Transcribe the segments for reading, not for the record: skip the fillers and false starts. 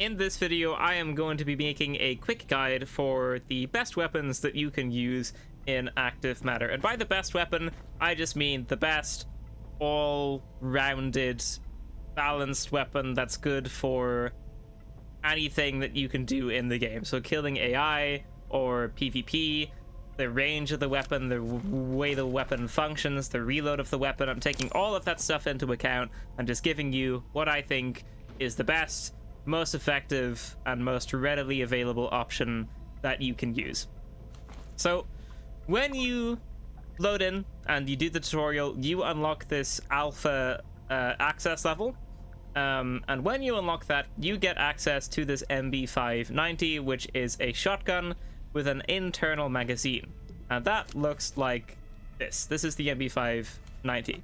In this video, I am going to be making a quick guide for the best weapons that you can use in active matter. And by the best weapon, I just mean the best all-rounded, balanced weapon that's good for anything that you can do in the game. So killing AI or PvP, the range of the weapon, the way the weapon functions, the reload of the weapon. I'm taking all of that stuff into account and just giving you what I think is the best, most effective, and most readily available option that you can use. So when you load in and you do the tutorial, you unlock this alpha access level. And when you unlock that, you get access to this MB590, which is a shotgun with an internal magazine. And that looks like this. This is the MB590.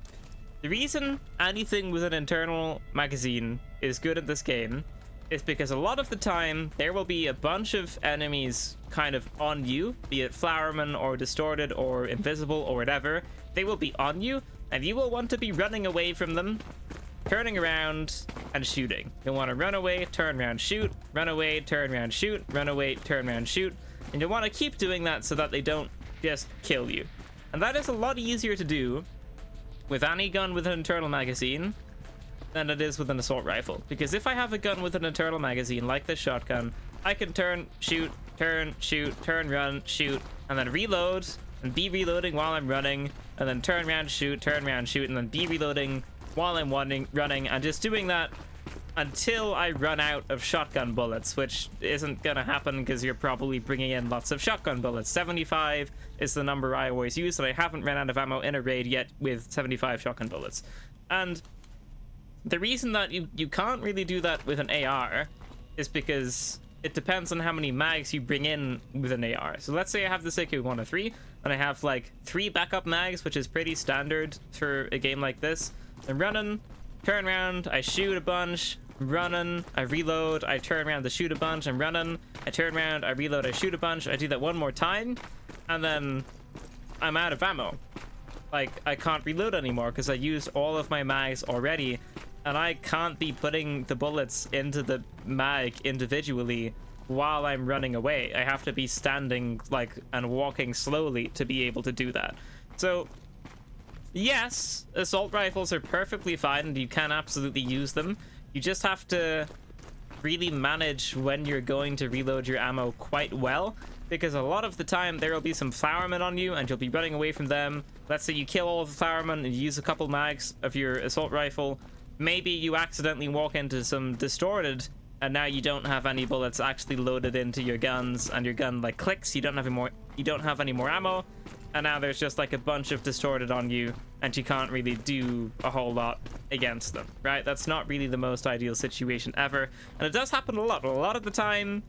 The reason anything with an internal magazine is good in this game is because a lot of the time there will be a bunch of enemies kind of on you, be it Flowerman or Distorted or Invisible or whatever. They will be on you, and you will want to be running away from them, turning around and shooting. You'll want to run away, turn around, shoot, run away, turn around, shoot, run away, turn around, shoot. And you'll want to keep doing that so that they don't just kill you. And that is a lot easier to do with any gun with an internal magazine than it is with an assault rifle. Because if I have a gun with an internal magazine, like this shotgun, I can turn, shoot, turn, run, shoot, and then reload, and be reloading while I'm running, and then turn around, shoot, and then be reloading while I'm running, and just doing that until I run out of shotgun bullets, which isn't gonna happen because you're probably bringing in lots of shotgun bullets. 75 is the number I always use, and I haven't ran out of ammo in a raid yet with 75 shotgun bullets. And the reason that you can't really do that with an AR is because it depends on how many mags you bring in with an AR. So let's say I have the AK-103, and I have like 3 backup mags, which is pretty standard for a game like this. I'm running, turn around, I shoot a bunch, running, I reload, I turn around to shoot a bunch, I'm running, I turn around, I reload, I shoot a bunch, I do that one more time, and then I'm out of ammo. Like, I can't reload anymore because I used all of my mags already, and I can't be putting the bullets into the mag individually while I'm running away. I have to be standing, like, and walking slowly to be able to do that. So yes, assault rifles are perfectly fine and you can absolutely use them. You just have to really manage when you're going to reload your ammo quite well, because a lot of the time there will be some Flowermen on you and you'll be running away from them. Let's say you kill all of the Flowermen and you use a couple mags of your assault rifle. Maybe you accidentally walk into some Distorted and now you don't have any bullets actually loaded into your guns, and your gun like clicks, you don't have any more ammo, and now there's just like a bunch of Distorted on you and you can't really do a whole lot against them, right? That's not really the most ideal situation ever, and it does happen a lot. A lot of the time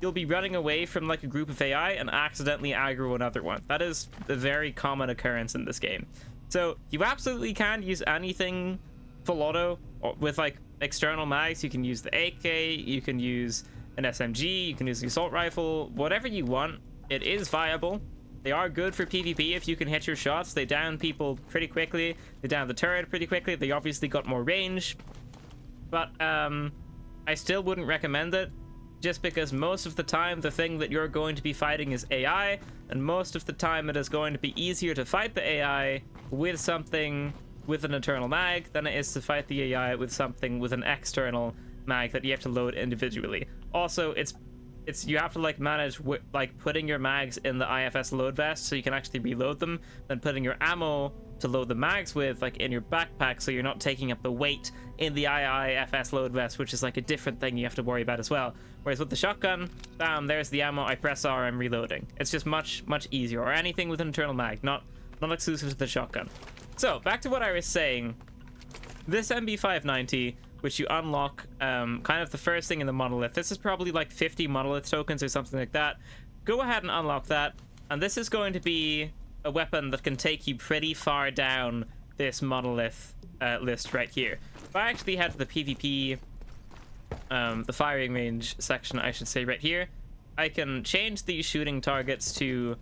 you'll be running away from like a group of AI and accidentally aggro another one. That is a very common occurrence in this game. So you absolutely can use anything full auto or with like external mags. You can use the AK, you can use an SMG, you can use the assault rifle, whatever you want. It is viable. They are good for PvP if you can hit your shots. They down people pretty quickly. They down the turret pretty quickly. They obviously got more range. But I still wouldn't recommend it, just because most of the time the thing that you're going to be fighting is AI, and most of the time it is going to be easier to fight the AI with something with an internal mag than it is to fight the AI with something with an external mag that you have to load individually. Also, it's you have to like manage like putting your mags in the IFS load vest so you can actually reload them, then putting your ammo to load the mags with like in your backpack so you're not taking up the weight in the IFS load vest, which is like a different thing you have to worry about as well. Whereas with the shotgun, bam, there's the ammo, I press R, I'm reloading. It's just much easier. Or anything with an internal mag, not exclusive to the shotgun. So back to what I was saying, this MB590, which you unlock kind of the first thing in the monolith. This is probably like 50 monolith tokens or something like that. Go ahead and unlock that, and this is going to be a weapon that can take you pretty far down this monolith list right here. If I actually head to the PvP, the firing range section, I should say, right here, I can change these shooting targets to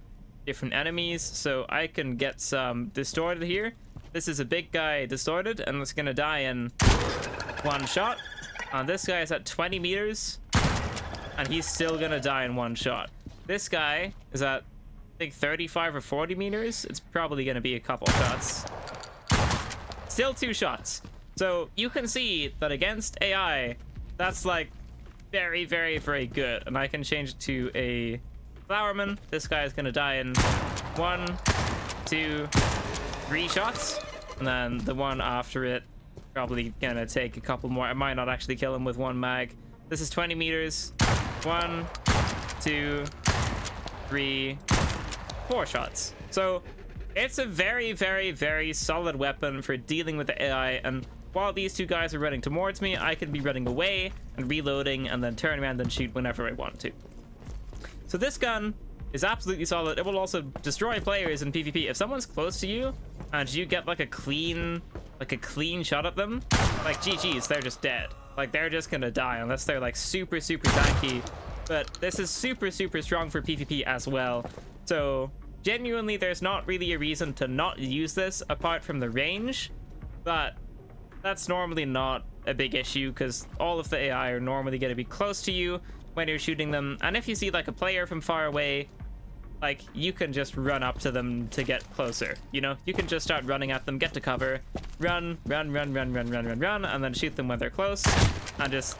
different enemies. So I can get some Distorted here. This is a big guy Distorted, and it's gonna die in one shot. This guy is at 20 meters. and he's still gonna die in one shot. This guy is at, I think, 35 or 40 meters. It's probably gonna be a couple shots. Still 2 shots. So you can see that against AI, that's like very, very, very good. And I can change it to a flowerman. This guy is gonna die in 1, 2, 3 shots, and then the one after it probably gonna take a couple more. I might not actually kill him with 1 mag. This is 20 meters. 1, 2, 3, 4 shots. So it's a very, very, very solid weapon for dealing with the AI. And while these 2 guys are running towards me, I can be running away and reloading and then turn around and shoot whenever I want to. So this gun is absolutely solid. It will also destroy players in PvP. If someone's close to you and you get like a clean shot at them, like GG's, they're just dead. Like they're just gonna die unless they're like super, super tanky. But this is super, super strong for PvP as well. So genuinely, there's not really a reason to not use this apart from the range, but that's normally not a big issue because all of the AI are normally going to be close to you when you're shooting them. And if you see like a player from far away, like you can just run up to them to get closer. You know, you can just start running at them, get to cover, run, and then shoot them when they're close and just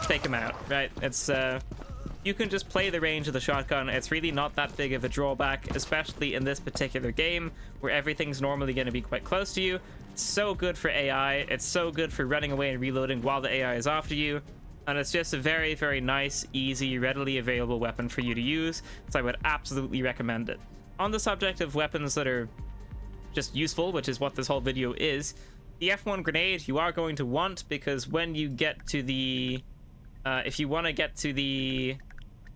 take them out, right? It's you can just play the range of the shotgun. It's really not that big of a drawback, especially in this particular game where everything's normally going to be quite close to you. It's so good for AI. It's so good for running away and reloading while the AI is after you. And it's just a very, very nice, easy, readily available weapon for you to use. So I would absolutely recommend it. On the subject of weapons that are just useful, which is what this whole video is, the F1 grenade you are going to want, because when you get to the... if you want to get to the...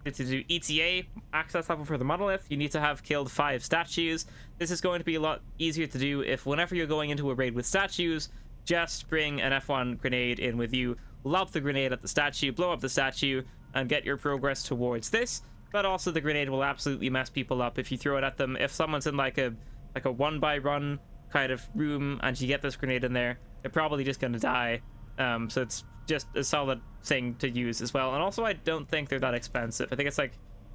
to do ETA access level for the monolith, you need to have killed 5 statues. This is going to be a lot easier to do if whenever you're going into a raid with statues, just bring an F1 grenade in with you, lob the grenade at the statue, blow up the statue, and get your progress towards this. But also the grenade will absolutely mess people up if you throw it at them. If someone's in like a 1-by-run kind of room and you get this grenade in there, they're probably just going to die. So it's just a solid thing to use as well. And also I don't think they're that expensive. I think it's like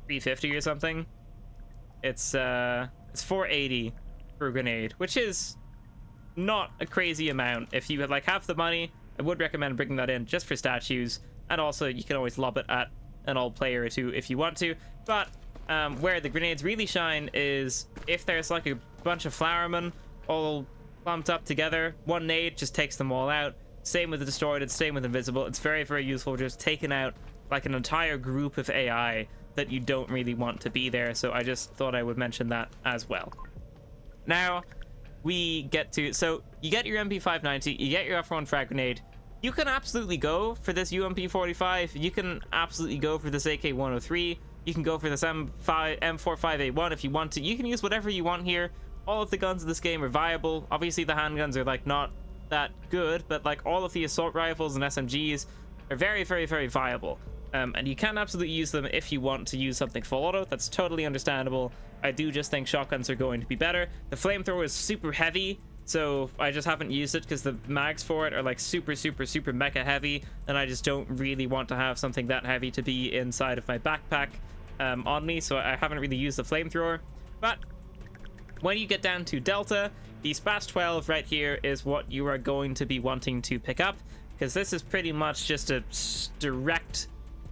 $350 or something. It's 480 for a grenade, which is not a crazy amount. If you like have the money, I would recommend bringing that in just for statues. And also you can always lob it at an old player or two if you want to. But where the grenades really shine is if there's like a bunch of flowermen all clumped up together, one nade just takes them all out. Same with the distorted, same with invisible. It's very, very useful just taking out like an entire group of AI that you don't really want to be there. So I just thought I would mention that as well. Now we get to, so you get your MP590, you get your F1 frag grenade. You can absolutely go for this UMP45. You can absolutely go for this AK103. You can go for this M45A1 if you want to. You can use whatever you want here. All of the guns in this game are viable. Obviously the handguns are like not that good, but like all of the assault rifles and SMGs are very, very, very viable. And you can absolutely use them if you want to use something full auto. That's totally understandable. I do just think shotguns are going to be better. The flamethrower is super heavy, so I just haven't used it because the mags for it are like super, super, super mega heavy, and I just don't really want to have something that heavy to be inside of my backpack on me, so I haven't really used the flamethrower. But when you get down to Delta, the SPAS 12 right here is what you are going to be wanting to pick up, because this is pretty much just a direct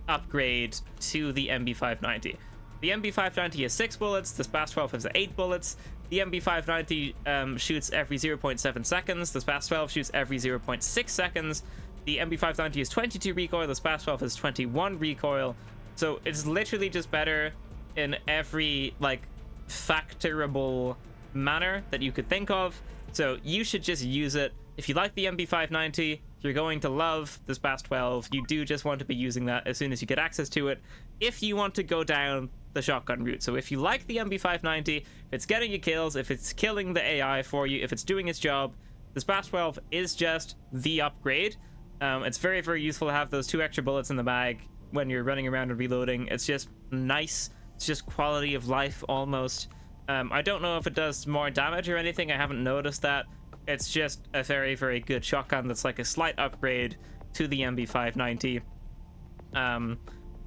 upgrade to the MB590. The MB590 has 6 bullets, the SPAS 12 has 8 bullets. The MB590 shoots every 0.7 seconds, the SPAS 12 shoots every 0.6 seconds. The MB590 is 22 recoil, the SPAS 12 is 21 recoil. So it's literally just better in every like factorable manner that you could think of. So you should just use it. If you like the MB590, you're going to love the SPAS 12. You do just want to be using that as soon as you get access to it. If you want to go down the shotgun route, so if you like the MB590, if it's getting you kills, if it's killing the AI for you, if it's doing its job, the SPAS 12 is just the upgrade. It's very, very useful to have those 2 extra bullets in the bag when you're running around and reloading. It's just nice. It's just quality of life almost. I don't know if it does more damage or anything. I haven't noticed that. It's just a very, very good shotgun that's like a slight upgrade to the MB590.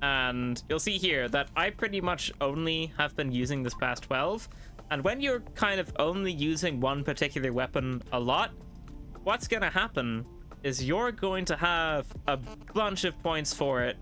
And you'll see here that I pretty much only have been using this past 12. And when you're kind of only using one particular weapon a lot, what's going to happen is you're going to have a bunch of points for it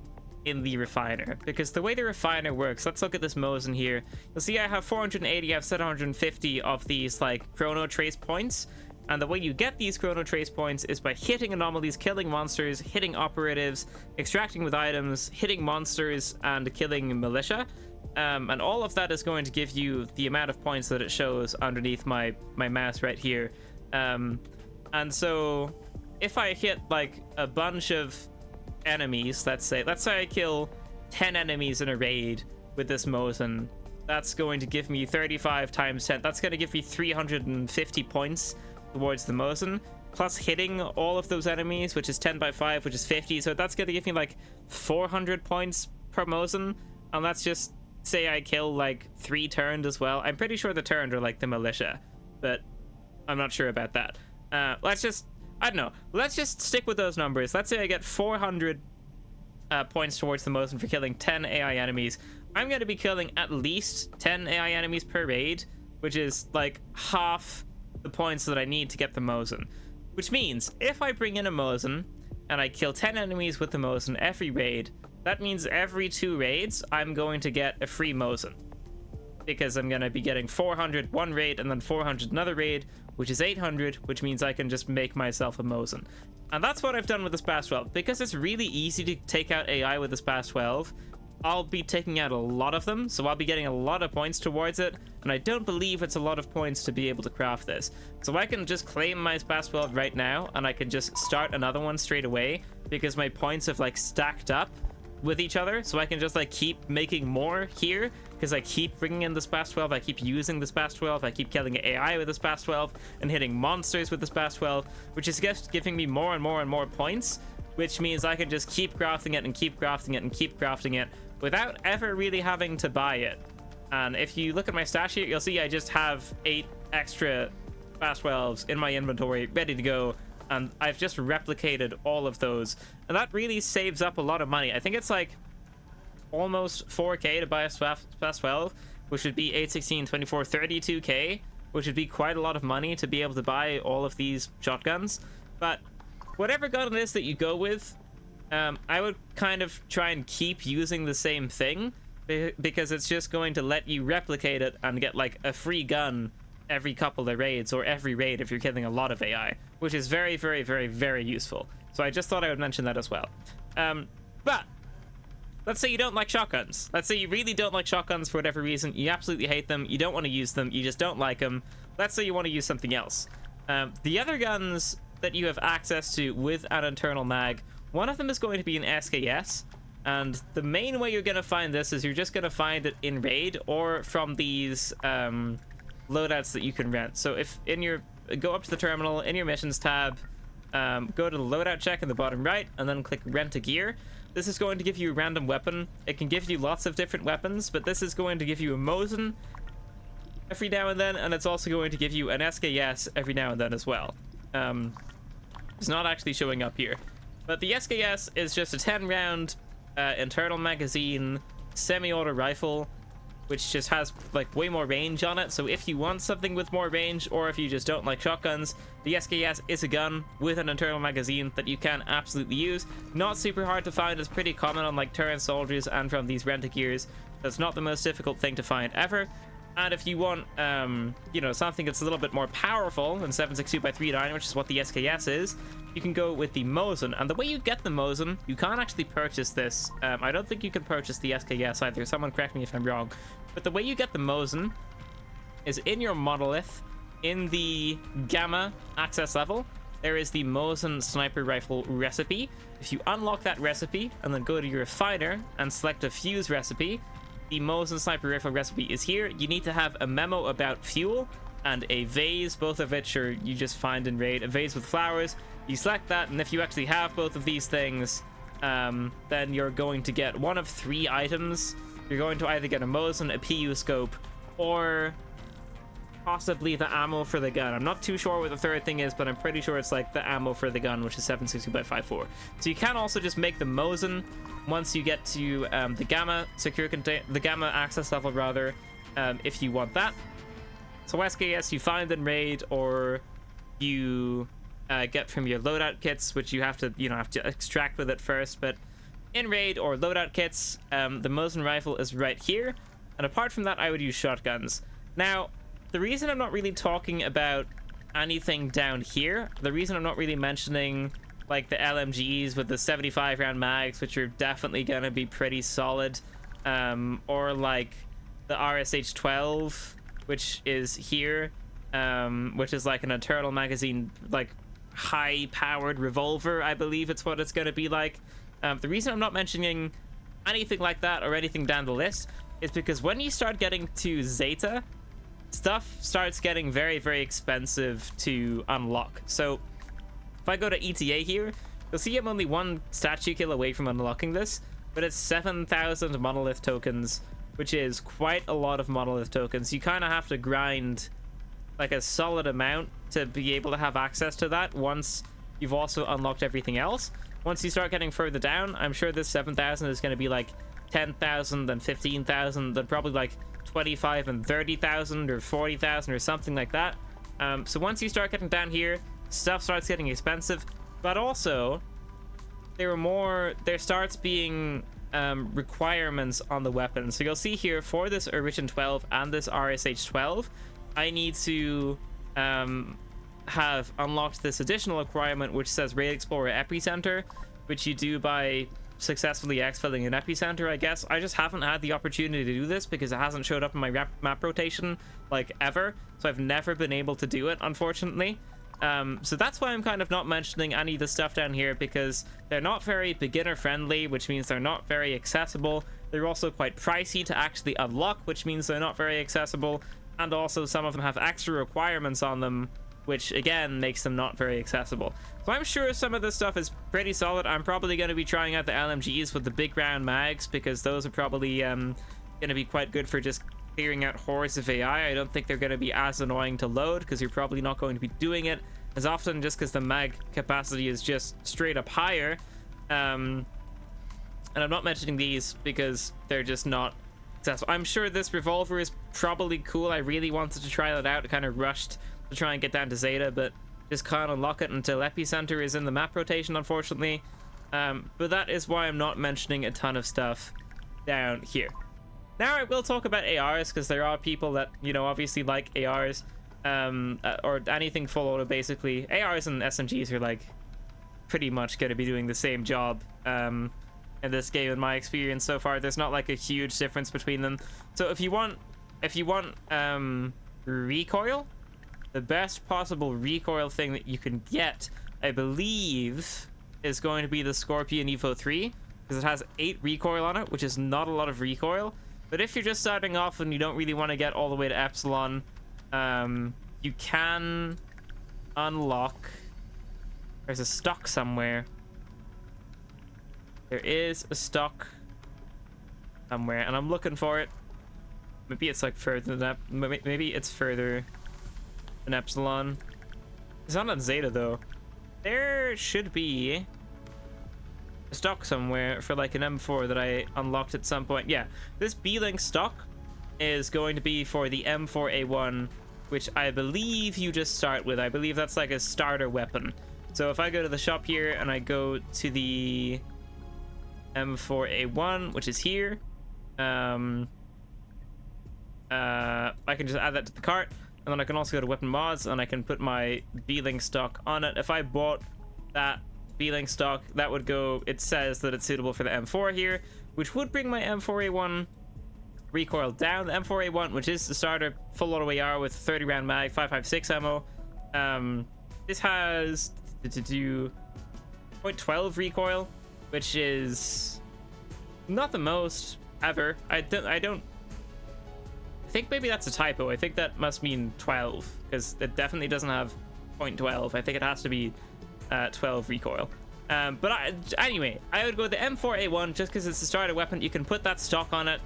in the refiner. Because the way the refiner works, let's look at this Mosin here. You'll see I have 480, I have 750 of these like chrono trace points. And the way you get these chrono trace points is by hitting anomalies, killing monsters, hitting operatives, extracting with items, hitting monsters, and killing militia. And all of that is going to give you the amount of points that it shows underneath my mouse right here. And so if I hit like a bunch of enemies, let's say I kill 10 enemies in a raid with this Mosin, that's going to give me 35 times 10. That's going to give me 350 points towards the Mosin, plus hitting all of those enemies, which is 10 by 5, which is 50. So that's going to give me like 400 points per Mosin. And that's just say I kill like 3 turned as well. I'm pretty sure the turned are like the militia, but I'm not sure about that. I don't know. Let's just stick with those numbers. Let's say I get 400 points towards the Mosin for killing 10 AI enemies. I'm going to be killing at least 10 AI enemies per raid, which is like half the points that I need to get the Mosin. Which means if I bring in a Mosin and I kill 10 enemies with the Mosin every raid, that means every 2 raids I'm going to get a free Mosin. Because I'm going to be getting 400 one raid and then 400 another raid, which is 800, which means I can just make myself a Mosin. And that's what I've done with this past 12. Because it's really easy to take out AI with this past 12, I'll be taking out a lot of them, so I'll be getting a lot of points towards it, and I don't believe it's a lot of points to be able to craft this. So I can just claim my past 12 right now, and I can just start another one straight away, because my points have like stacked up with each other, so I can just like keep making more here, because I keep bringing in this past 12, I keep using this past 12, I keep killing AI with this past 12, and hitting monsters with this past 12, which is just giving me more and more and more points, which means I can just keep crafting it and keep crafting it and keep crafting it without ever really having to buy it. And if you look at my stash here, you'll see I just have 8 extra fast 12s in my inventory ready to go, and I've just replicated all of those, and that really saves up a lot of money. I think it's like almost 4k to buy a fast 12, which would be 8, 16, 24, 32k, which would be quite a lot of money to be able to buy all of these shotguns. But whatever gun it is that you go with, I would kind of try and keep using the same thing, because it's just going to let you replicate it and get like a free gun every couple of raids, or every raid if you're killing a lot of AI, which is very, very, very, very useful. So I just thought I would mention that as well. But let's say you don't like shotguns. Let's say you really don't like shotguns for whatever reason. You absolutely hate them. You don't want to use them. You just don't like them. Let's say you want to use something else. The other guns that you have access to with an internal mag, one of them is going to be an SKS, and the main way you're going to find this is you're just going to find it in raid or from these loadouts that you can rent. So if go up to the terminal, in your missions tab, go to the loadout check in the bottom right, and then click rent a gear. This is going to give you a random weapon. It can give you lots of different weapons, but this is going to give you a Mosin every now and then, and it's also going to give you an SKS every now and then as well. It's not actually showing up here, but the SKS is just a 10-round internal magazine semi-auto rifle, which just has like way more range on it. So if you want something with more range, or if you just don't like shotguns, the SKS is a gun with an internal magazine that you can absolutely use. Not super hard to find. It's pretty common on like turret soldiers and from these rent-a-gears. That's not the most difficult thing to find ever. And if you want, you know, something that's a little bit more powerful than 7.62x3.9, which is what the SKS is, you can go with the Mosin. And the way you get the Mosin, you can't actually purchase this. I don't think you can purchase the SKS either. Someone correct me if I'm wrong. But the way you get the Mosin is in your monolith, in the Gamma access level, there is the Mosin sniper rifle recipe. If you unlock that recipe and then go to your refiner and select a fuse recipe, the Mosin sniper rifle recipe is here. You need to have a memo about fuel and a vase, both of which are you just find in raid. A vase with flowers. You select that, and if you actually have both of these things, then you're going to get one of 3 items. You're going to either get a Mosin, a PU scope, or possibly the ammo for the gun. I'm not too sure what the third thing is, but I'm pretty sure it's like the ammo for the gun, which is 760 by 54. So you can also just make the Mosin once you get to the gamma the gamma access level rather, if you want that. So SKS you find in raid, or you get from your loadout kits, which you have to extract with it first. But in raid or loadout kits, the Mosin rifle is right here, and apart from that I would use shotguns. Now the reason I'm not really talking about anything down here, the reason I'm not really mentioning like the LMGs with the 75 round mags, which are definitely gonna be pretty solid, or like the RSH 12, which is here, which is like an internal magazine, like high powered revolver, I believe it's what it's gonna be like. The reason I'm not mentioning anything like that or anything down the list is because when you start getting to Zeta, stuff starts getting very, very expensive to unlock. So if I go to ETA here, you'll see I'm only one statue kill away from unlocking this, but it's 7,000 monolith tokens, which is quite a lot of monolith tokens. You kind of have to grind like a solid amount to be able to have access to that once you've also unlocked everything else. Once you start getting further down, I'm sure this 7,000 is going to be like 10,000 and 15,000, then probably like 25 and 30,000 or 40,000 or something like that. So once you start getting down here, stuff starts getting expensive, but also there starts being requirements on the weapon. So you'll see here for this Origin 12 and this RSH 12, I need to have unlocked this additional requirement which says Raid Explorer Epicenter, which you do by successfully exfilling an epicenter, I guess. I just haven't had the opportunity to do this because it hasn't showed up in my map rotation like ever, so I've never been able to do it, unfortunately. So that's why I'm kind of not mentioning any of the stuff down here, because they're not very beginner friendly, which means they're not very accessible. They're also quite pricey to actually unlock, which means they're not very accessible, and also some of them have extra requirements on them, which again makes them not very accessible. So I'm sure some of this stuff is pretty solid. I'm probably going to be trying out the LMGs with the big round mags, because those are probably going to be quite good for just clearing out hordes of AI. I don't think they're going to be as annoying to load, because you're probably not going to be doing it as often, just because the mag capacity is just straight up higher. And I'm not mentioning these because they're just not accessible. I'm sure this revolver is probably cool. I really wanted to try that out. I kind of rushed to try and get down to Zeta, but just can't unlock it until Epicenter is in the map rotation, unfortunately. But that is why I'm not mentioning a ton of stuff down here. Now I will talk about ARs, because there are people that, you know, obviously like ARs, or anything full auto basically. ARs and SMGs are like pretty much going to be doing the same job in this game, in my experience so far. There's not like a huge difference between them. So if you want recoil, the best possible recoil thing that you can get, I believe, is going to be the Scorpion Evo 3, because it has 8 recoil on it, which is not a lot of recoil. But if you're just starting off and you don't really want to get all the way to Epsilon, you can unlock... There's a stock somewhere. There is a stock somewhere, and I'm looking for it. Maybe it's like further than that. Maybe it's further than Epsilon. It's not on Zeta though. There should be a stock somewhere for like an M4 that I unlocked at some point. Yeah, this B-Link stock is going to be for the M4A1, which I believe you just start with. I believe that's like a starter weapon. So if I go to the shop here and I go to the M4A1, which is here, I can just add that to the cart, and then I can also go to weapon mods and I can put my B-Link stock on it. If I bought that B-Link stock, that would go, it says that it's suitable for the M4 here, which would bring my M4A1 recoil down. The M4A1, which is the starter full auto AR with 30 round mag, 5.56 ammo, this has to do 0.12 recoil, which is not the most ever. I think maybe that's a typo. I think that must mean 12, because it definitely doesn't have 0.12. I think it has to be 12 recoil. Anyway, I would go with the M4A1 just because it's a starter weapon. You can put that stock on it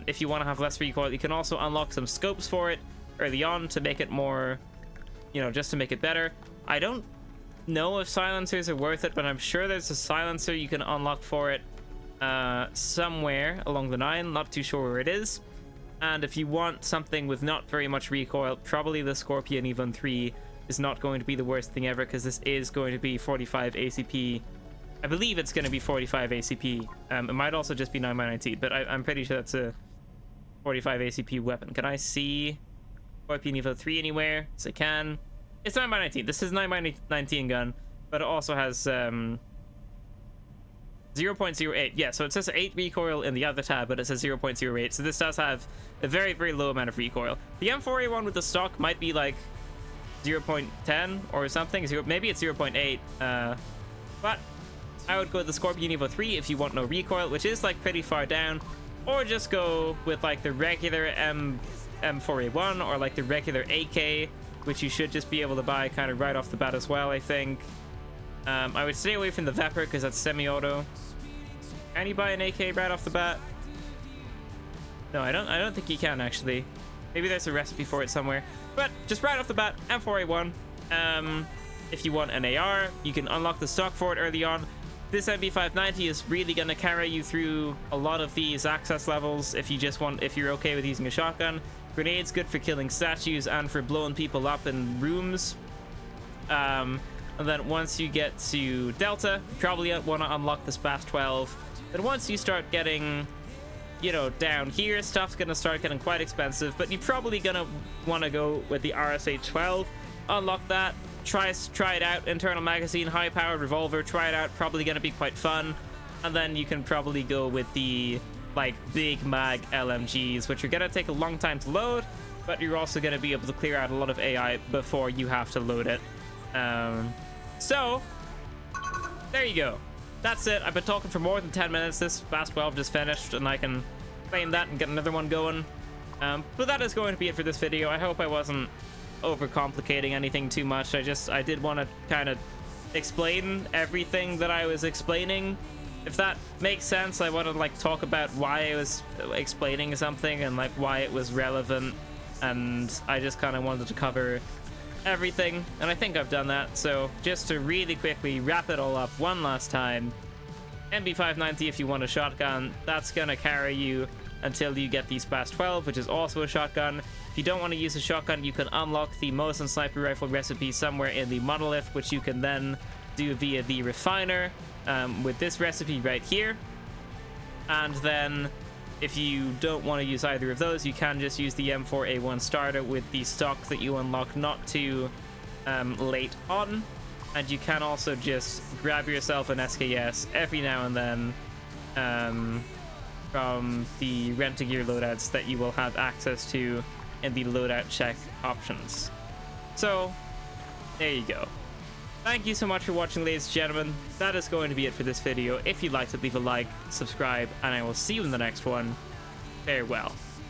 if you want to have less recoil. You can also unlock some scopes for it, early on to make it more, you know, just to make it better. I don't know if silencers are worth it, but I'm sure there's a silencer you can unlock for it somewhere along the line. Not too sure where it is. And if you want something with not very much recoil, probably the Scorpion Evon 3 is not going to be the worst thing ever, because this is going to be 45 ACP. I believe it's going to be 45 ACP. It might also just be 9x19, but I'm pretty sure that's a 45 ACP weapon. Can I see Scorpion Evon 3 anywhere? Yes, I can. It's 9x19. This is 9x19 gun, but it also has 0.08. Yeah, so it says 8 recoil in the other tab, but it says 0.08. So this does have a very, very low amount of recoil. The M4A1 with the stock might be like 0.10 or something. Maybe it's 0.8. But I would go with the Scorpion Evo 3 if you want no recoil, which is like pretty far down, or just go with like the regular M4A1 or like the regular AK, which you should just be able to buy kind of right off the bat as well, I think. I would stay away from the Vepr because that's semi-auto. Can you buy an AK right off the bat? No, I don't think you can actually. Maybe there's a recipe for it somewhere. But just right off the bat, M4A1. If you want an AR, you can unlock the stock for it early on. This MP590 is really going to carry you through a lot of these access levels if you're okay with using a shotgun. Grenades good for killing statues and for blowing people up in rooms. And then once you get to Delta, you probably want to unlock the SPAS 12. Then once you start getting, you know, down here, stuff's going to start getting quite expensive, but you're probably going to want to go with the RSA 12. Unlock that. Try it out. Internal magazine, high-powered revolver. Try it out. Probably going to be quite fun. And then you can probably go with the, like, big mag LMGs, which are going to take a long time to load, but you're also going to be able to clear out a lot of AI before you have to load it. So, there you go. That's it. I've been talking for more than 10 minutes. This SPAS 12 just finished, and I can claim that and get another one going. But that is going to be it for this video. I hope I wasn't overcomplicating anything too much. I did want to kind of explain everything that I was explaining. If that makes sense, I want to like talk about why I was explaining something and like why it was relevant, and I just kind of wanted to cover everything, and I think I've done that. So just to really quickly wrap it all up one last time, MP590 if you want a shotgun, that's gonna carry you until you get the SPAS 12, which is also a shotgun. If you don't want to use a shotgun, you can unlock the Mosin sniper rifle recipe somewhere in the monolith, which you can then do via the refiner with this recipe right here. And then if you don't want to use either of those, you can just use the M4A1 starter with the stock that you unlock not too late on. And you can also just grab yourself an SKS every now and then from the rent-a-gear loadouts that you will have access to in the loadout check options. So, there you go. Thank you so much for watching, ladies and gentlemen. That is going to be it for this video. If you liked it, leave a like, subscribe, and I will see you in the next one. Farewell.